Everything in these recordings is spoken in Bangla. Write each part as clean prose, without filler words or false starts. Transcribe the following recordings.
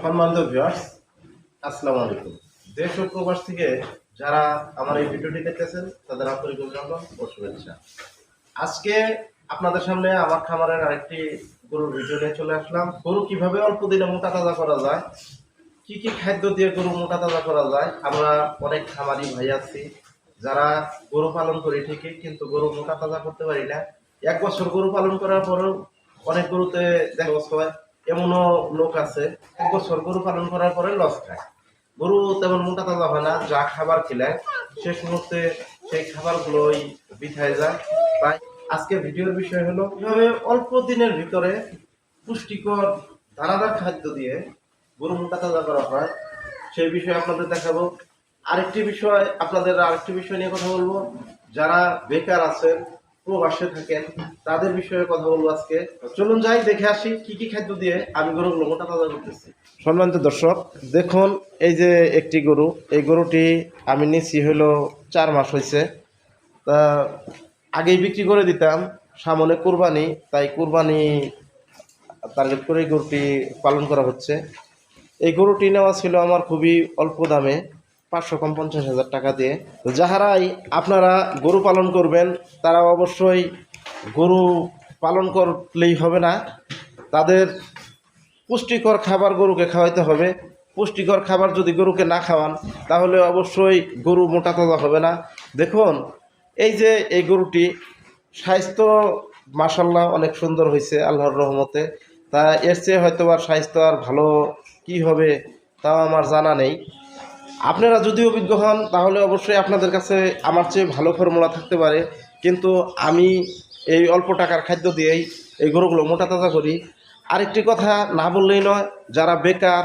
সম্মানিত ভিউয়ার্স, আসসালামু আলাইকুম। দেশ ও প্রবাস থেকে যারা আমার এই ভিডিওটি দেখতেছেন তাদের আন্তরিক অভিনন্দন ও শুভেচ্ছা। আজকে আপনাদের সামনে আমার খামারের আরেকটি গরুর ভিডিও নিয়ে চলে আসলাম। গরু কিভাবে অল্প দিনে মোটা তাজা করা যায়, কি কি খাদ্য দিয়ে গরু মোটা তাজা করা যায়। আমরা অনেক খামারি ভাই আছি যারা গরু পালন করি ঠিকই, কিন্তু গরু মোটা তাজা করতে পারি না। 1 বছর গরু পালন করার পরেও অনেক গরুতে দেখা হয়, এমনও লোক আছে 1 বছর গরু পালন করার পরে লস খায়, গরু তেমন মোটা তাজা হয় না। যা খাবার খেলে শেষ মুহূর্তে সেই খাবারগুলোই বিথায় যায়। তাই আজকে ভিডিওর বিষয় হলো কিভাবে অল্প দিনের ভিতরে পুষ্টিকর দানাদার খাদ্য দিয়ে গরু মোটা তাজা করা হয়, সেই বিষয়ে আপনাদের দেখাবো। আরেকটি বিষয় নিয়ে কথা বলবো, যারা বেকার আছেন, প্রবাসে থাকেন, তাদের বিষয়ে কথা বলবো আজকে। চলুন যাই দেখে আসি কি কি খাদ্য দিয়ে আমি গরুগুলো মোটা তাজা করতেছি। সম্মানিত দর্শক, দেখুন এই যে একটি গরু, এই গরুটি আমি নিচ্ছি হলো 4 মাস হয়েছে। তা আগেই বিক্রি করে দিতাম, সামনে কুরবানি, তাই কুরবানি টার্গেট করে এই গরুটি পালন করা হচ্ছে। এই গরুটি নেওয়া ছিল আমার খুবই অল্প দামে, 500 কম 50,000 টাকা দিয়ে। তো যাহারাই আপনারা গরু পালন করবেন তারা অবশ্যই গরু পালন করলেই হবে না, তাদের পুষ্টিকর খাবার গরুকে খাওয়াইতে হবে। পুষ্টিকর খাবার যদি গরুকে না খাওয়ান তাহলে অবশ্যই গরু মোটা তাজা হবে না। দেখুন এই যে এই গরুটি স্বাস্থ্য মাশাল্লাহ অনেক সুন্দর হয়েছে আল্লাহর রহমতে। তা এর চেয়ে হয়তো আর স্বাস্থ্য আর ভালো কি হবে তাও আমার জানা নেই। আপনারা যদি অভিজ্ঞ হন তাহলে অবশ্যই আপনাদের কাছে আমার চেয়ে ভালো ফর্মুলা থাকতে পারে, কিন্তু আমি এই অল্প টাকার খাদ্য দিয়েই এই গরুগুলো মোটা তাজা করি। আরেকটি কথা না বললেই নয়, যারা বেকার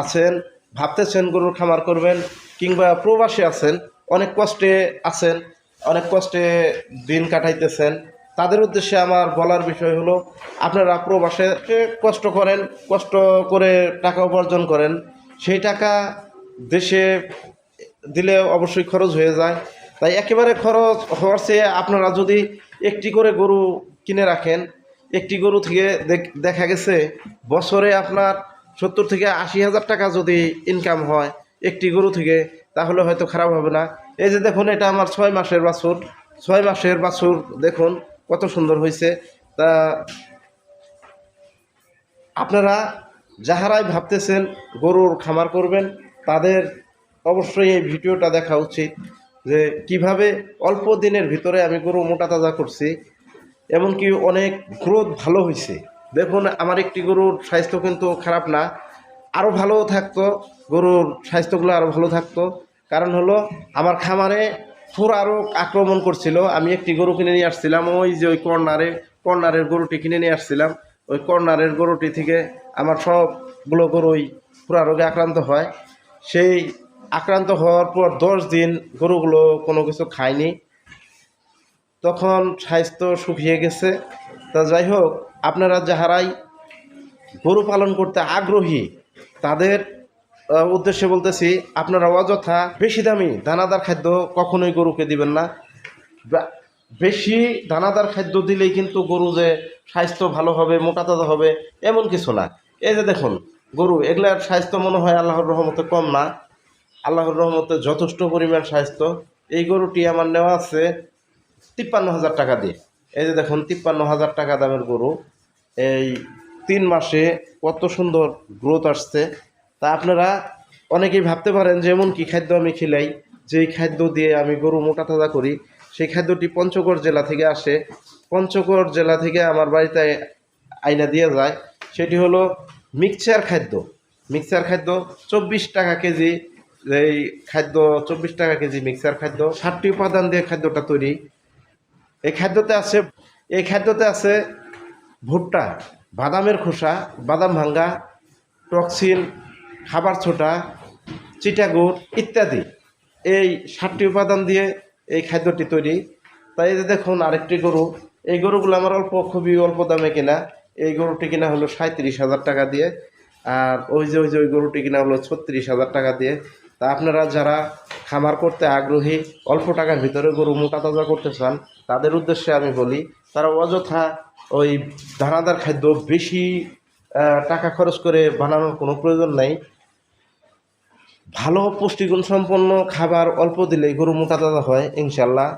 আছেন, ভাবতেছেন গরুর খামার করবেন, কিংবা প্রবাসী আছেন, অনেক কষ্টে আছেন, অনেক কষ্টে দিন কাটাইতেছেন, তাদের উদ্দেশ্যে আমার বলার বিষয় হলো, আপনারা প্রবাসে কষ্ট করেন, কষ্ট করে টাকা উপার্জন করেন, সেই টাকা দেশে দিলে অবশ্যই খরচ হয়ে যায়। তাই একেবারে খরচ হওয়ার চেয়ে আপনারা যদি একটি করে গরু কিনে রাখেন, একটি গরু থেকে দেখা গেছে বছরে আপনার 70 থেকে 80,000 টাকা যদি ইনকাম হয় একটি গরু থেকে, তাহলে হয়তো খারাপ হবে না। এই যে দেখুন, এটা আমার 6 মাসের বাছুর, 6 মাসের বাছুর দেখুন কত সুন্দর হয়েছে। তা আপনারা যাহারাই ভাবতেছেন গরুর খামার করবেন তাদের অবশ্যই এই ভিডিওটা দেখা উচিত, যে কিভাবে অল্প দিনের ভিতরে আমি গরু মোটা তাজা করছি, এমনকি অনেক গ্রোথ ভালো হয়েছে। দেখুন আমার একটি গরুর স্বাস্থ্য কিন্তু খারাপ না, আরও ভালো থাকতো, গরুর স্বাস্থ্যগুলো আরও ভালো থাকতো। কারণ হলো আমার খামারে খোরা রোগ আক্রমণ করছিল। আমি একটি গরু কিনে নিয়ে আসছিলাম, ওই যে ওই কর্নারের গরুটি কিনে নিয়ে আসছিলাম, ওই কর্নারের গরুটি থেকে আমার সবগুলো গরু ওই খোরা রোগে আক্রান্ত হয়। সেই আক্রান্ত হওয়ার পর 10 দিন গরুগুলো কোনো কিছু খায়নি, তখন স্বাস্থ্য শুকিয়ে গেছে। তা যাই হোক, আপনারা যাহারাই গরু পালন করতে আগ্রহী তাদের উদ্দেশ্যে বলতেছি, আপনারা অযথা বেশি দামি দানাদার খাদ্য কখনোই গরুকে দিবেন না। বেশি দানাদার খাদ্য দিলেই কিন্তু গরু যে স্বাস্থ্য ভালো হবে, মোটা তাজা হবে এমন কিছু না। এই যে দেখুন গরু, এগুলার স্বাস্থ্য মনে হয় আল্লাহর রহমতে কম না, আল্লাহর রহমতে যথেষ্ট পরিমাণ স্বাস্থ্য। এই গরুটি আমার নেওয়া আছে 53,000 টাকা দিয়ে। এই যে দেখুন 53,000 টাকা দামের গরু, এই 3 মাসে কত সুন্দর গ্রোথ আসছে। তা আপনারা অনেকেই ভাবতে পারেন যে এমন কি খাদ্য আমি খিলাই যেই খাদ্য দিয়ে আমি গরু মোটা তাজা করি। সেই খাদ্যটি পঞ্চগড় জেলা থেকে আসে, পঞ্চগড় জেলা থেকে আমার বাড়িতে আইনা দিয়ে যায়। সেটি হলো মিক্সচার খাদ্য। মিক্সচার খাদ্য 24 টাকা কেজি, এই খাদ্য 24 টাকা কেজি মিক্সচার খাদ্য, 60টি উপাদান দিয়ে খাদ্যটা তৈরি। এই খাদ্যতে আছে ভুট্টা, বাদামের খোসা, বাদাম ভাঙ্গা, টক্সিন, খাবার ছোটা, চিটাগুড় ইত্যাদি। এই 60টি উপাদান দিয়ে এই খাদ্যটি তৈরি। তাই এই যে দেখুন আরেকটি গরু, এই গরুগুলো আমার খুবই অল্প দামে কেনা। এই গরুটি কিনা হলো 37,000 টাকা দিয়ে, আর ওই যে ওই গরুটি কিনা হলো 36,000 টাকা দিয়ে। তা আপনারা যারা খামার করতে আগ্রহী, অল্প টাকার ভিতরে গরু মোটা তাজা করতে চান, তাদের উদ্দেশ্যে আমি বলি, তারা অযথা ওই দানাদার খাদ্য বেশি টাকা খরচ করে বানানোর কোনো প্রয়োজন নাই। ভালো পুষ্টিগুণ সম্পন্ন খাবার অল্প দিলেই গরু মোটা তাজা হয় ইনশাল্লাহ।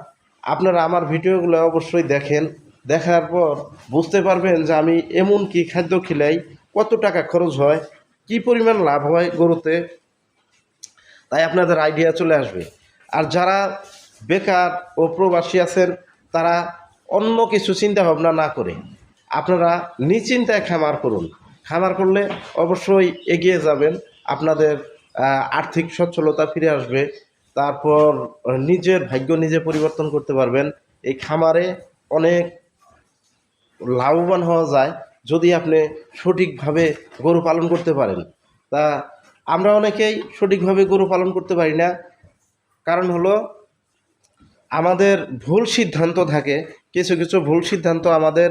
আপনারা আমার ভিডিওগুলো অবশ্যই দেখেন, দেখার পর বুঝতে পারবেন যে আমি এমন কি খাদ্য খেলাই কত টাকা খরচ হয়, কি পরিমাণ লাভ হয় গরুতে, তাই আপনাদের আইডিয়া চলে আসবে। আর যারা বেকার ও প্রবাসী আছেন তারা অন্য কিছু চিন্তা ভাবনা না করে আপনারা নিশ্চিন্তায় খামার করুন। খামার করলে অবশ্যই এগিয়ে যাবেন, আপনাদের আর্থিক সচ্ছলতা ফিরে আসবে, তারপর নিজের ভাগ্য নিজে পরিবর্তন করতে পারবেন। এই খামারে অনেক লাভবান হওয়া যায় যদি আপনি সঠিকভাবে গরু পালন করতে পারেন। তা আমরা অনেকেই সঠিকভাবে গরু পালন করতে পারি না, কারণ হলো আমাদের ভুল সিদ্ধান্ত থাকে। কিছু কিছু ভুল সিদ্ধান্ত আমাদের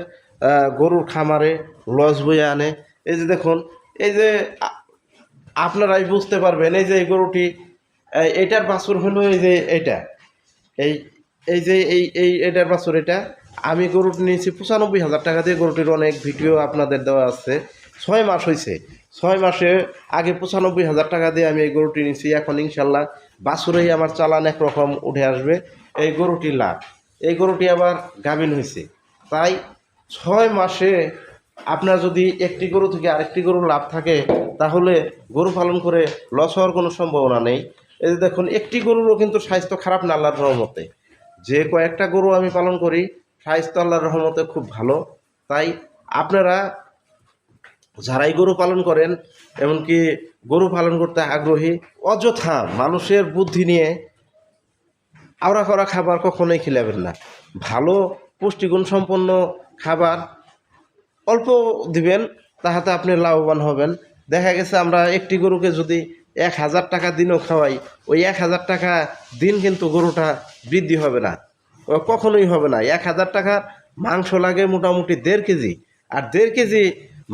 গরুর খামারে লস বয়ে আনে। এই যে দেখুন, এই যে আপনারাই বুঝতে পারবেন, এই যে এই গরুটি এটার বাছুর হলো, এই যে এইটা, এই এই যে এটার বাছুর, এটা আমি গরুটি নিয়েছি 95,000 টাকা দিয়ে। গরুটির অনেক ভিডিও আপনাদের দেওয়া আছে। 6 মাস হয়েছে, 6 মাসে আগে 95,000 টাকা দিয়ে আমি এই গরুটি নিয়েছি। এখন ইনশাল্লাহ বাছুরেই আমার চালান একরকম উঠে আসবে। এই গরুটি লাভ, এই গরুটি আবার গাভিন হয়েছে। তাই 6 মাসে আপনার যদি একটি গরু থেকে আরেকটি গরু লাভ থাকে তাহলে গরু পালন করে লস হওয়ার কোনো সম্ভাবনা নেই। এই যে দেখুন, একটি গরুরও কিন্তু স্বাস্থ্য খারাপ না আল্লাহর রহমতে। যে কয়েকটা গরু আমি পালন করি স্বাস্থ্য আল্লাহর রহমতে খুব ভালো। তাই আপনারা যারাই গরু পালন করেন, এমনকি গরু পালন করতে আগ্রহী, অযথা মানুষের বুদ্ধি নিয়ে আওড়া করা খাবার কখনোই খিলাবেন না। ভালো পুষ্টিগুণ সম্পন্ন খাবার অল্প দিবেন, তাহাতে আপনি লাভবান হবেন। দেখা গেছে আমরা একটি গরুকে যদি 1,000 টাকা দিনও খাওয়াই, ওই 1,000 টাকা দিন কিন্তু গরুটা বৃদ্ধি হবে না, কখনোই হবে না। 1,000 টাকার মাংস লাগে মোটামুটি 1.5 কেজি, আর 1.5 কেজি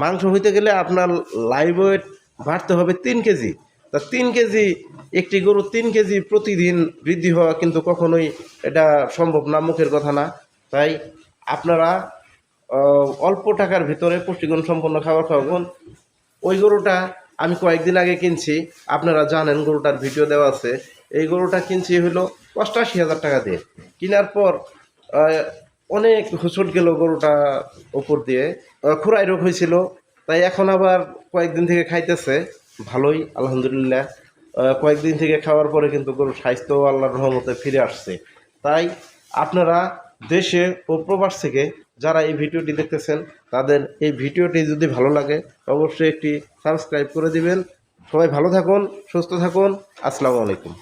মাংস হইতে গেলে আপনার লাইভ ওয়েট বাড়তে হবে 3 কেজি। তা 3 কেজি, একটি গরু 3 কেজি প্রতিদিন বৃদ্ধি হওয়া কিন্তু কখনোই এটা সম্ভব না, মুখের কথা না। তাই আপনারা অল্প টাকার ভিতরে পুষ্টিগুণ সম্পন্ন খাবার খাওয়াবেন। ওই গরুটা আমি কয়েকদিন আগে কিনছি, আপনারা জানেন, গরুটার ভিডিও দেওয়া আছে। এই গরুটা কিনছি হলো 88,000 টাকা দিয়ে। কেনার পর অনেক হোঁচট গেল গরুটা ওপর দিয়ে, খুরাই রোগ হয়েছিল। তাই এখন আবার কয়েকদিন থেকে খাইতেছে ভালোই, আলহামদুলিল্লাহ। কয়েকদিন থেকে খাওয়ার পরে কিন্তু গরুর স্বাস্থ্য আল্লাহর রহমতে ফিরে আসছে। তাই আপনারা দেশে ও প্রবাস থেকে যারা এই ভিডিওটি দেখতেছেন তাদের এই ভিডিওটি যদি ভালো লাগে অবশ্যই একটি সাবস্ক্রাইব করে দিবেন। সবাই ভালো থাকুন, সুস্থ থাকুন। আসসালামু আলাইকুম।